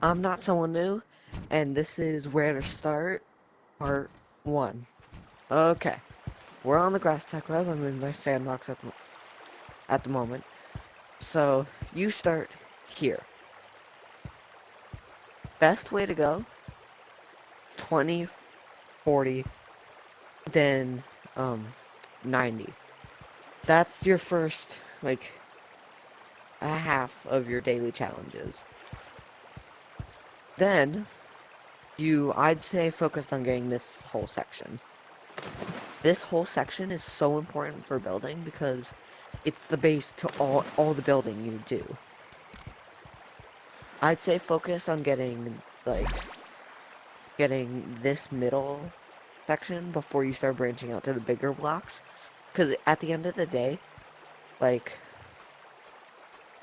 I'm not someone new, and this is where to start, part 1. Okay, we're on the grass tech web. I'm in my sandbox at the moment. So, you start here. Best way to go, 20, 40, then, 90. That's your first, like, a half of your daily challenges. Then, I'd say, focused on getting this whole section. This whole section is so important for building because it's the base to all the building you do. I'd say focus on getting this middle section before you start branching out to the bigger blocks. Because at the end of the day, like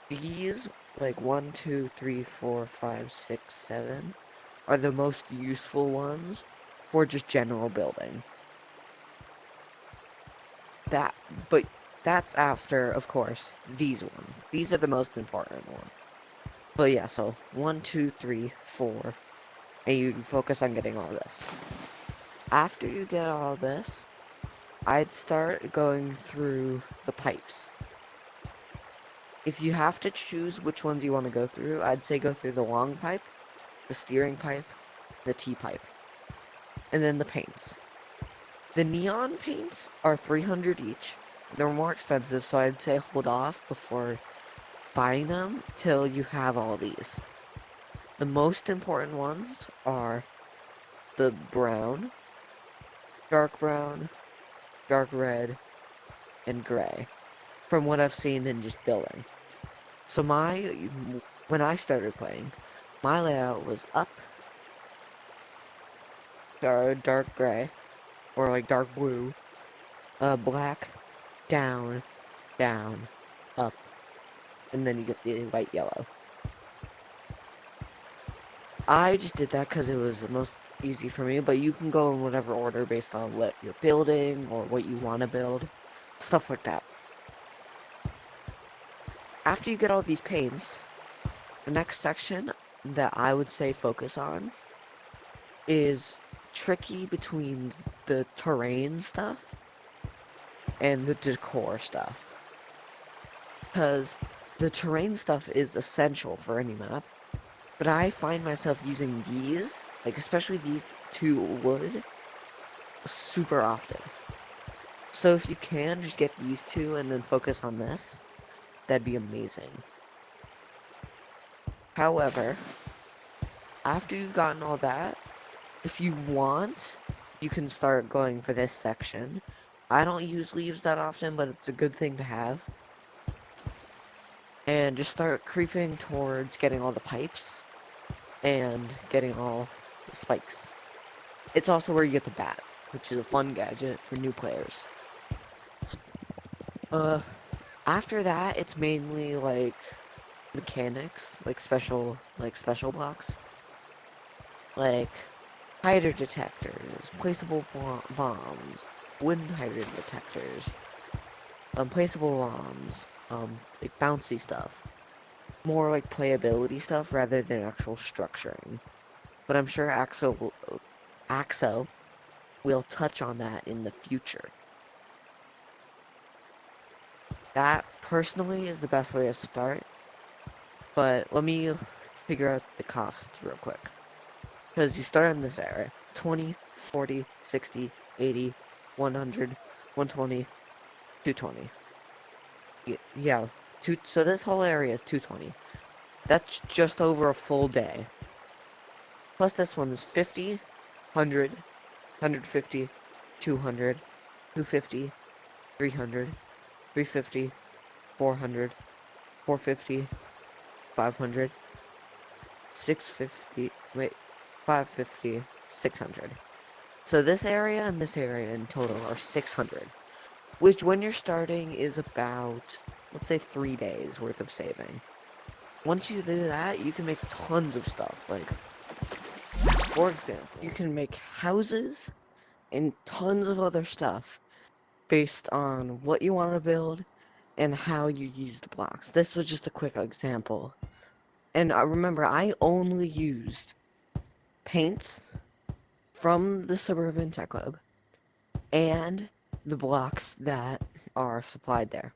these, like 1, 2, 3, 4, 5, 6, 7, are the most useful ones for just general building. That, but that's after, of course, these ones. These are the most important ones. But yeah, so 1, 2, 3, 4, and you focus on getting all this. After you get all this, I'd start going through the pipes. If you have to choose which ones you want to go through, I'd say go through the long pipe, the steering pipe, the T-pipe, and then the paints. The neon paints are 300 each. They're more expensive, so I'd say hold off before buying them till you have all these. The most important ones are the brown, dark red, and gray, from what I've seen in just building. So when I started playing, my layout was up, dark gray, or like dark blue, black, down, down, up, and then you get the white yellow. I just did that because it was the most easy for me, but you can go in whatever order based on what you're building or what you want to build, stuff like that. After you get all these paints, the next section that I would say focus on is tricky between the terrain stuff and the decor stuff. Because the terrain stuff is essential for any map, but I find myself using these, like especially these two wood, super often. So if you can, just get these two and then focus on this, that'd be amazing. However, after you've gotten all that, if you want, you can start going for this section. I don't use leaves that often, but it's a good thing to have. And just start creeping towards getting all the pipes and getting all the spikes. It's also where you get the bat, which is a fun gadget for new players. Uh, After that, it's mainly like mechanics, like special blocks, like hider detectors, placeable bombs, wind hider detectors, placeable bombs, like bouncy stuff. More like playability stuff rather than actual structuring. But I'm sure Axo will touch on that in the future. That personally is the best way to start, but let me figure out the costs real quick. Because you start in this area, 20, 40, 60, 80, 100, 120, 220. Yeah, so this whole area is 220. That's just over a full day. Plus this one is 50, 100, 150, 200, 250, 300, 350, 400, 450, 500, 650, wait, 550, 600. So this area and this area in total are 600, which when you're starting is about, let's say 3 days worth of saving. Once you do that, you can make tons of stuff, like, for example, you can make houses and tons of other stuff based on what you want to build and how you use the blocks. This was just a quick example. And I remember I only used paints from the Suburban Tech Club and the blocks that are supplied there.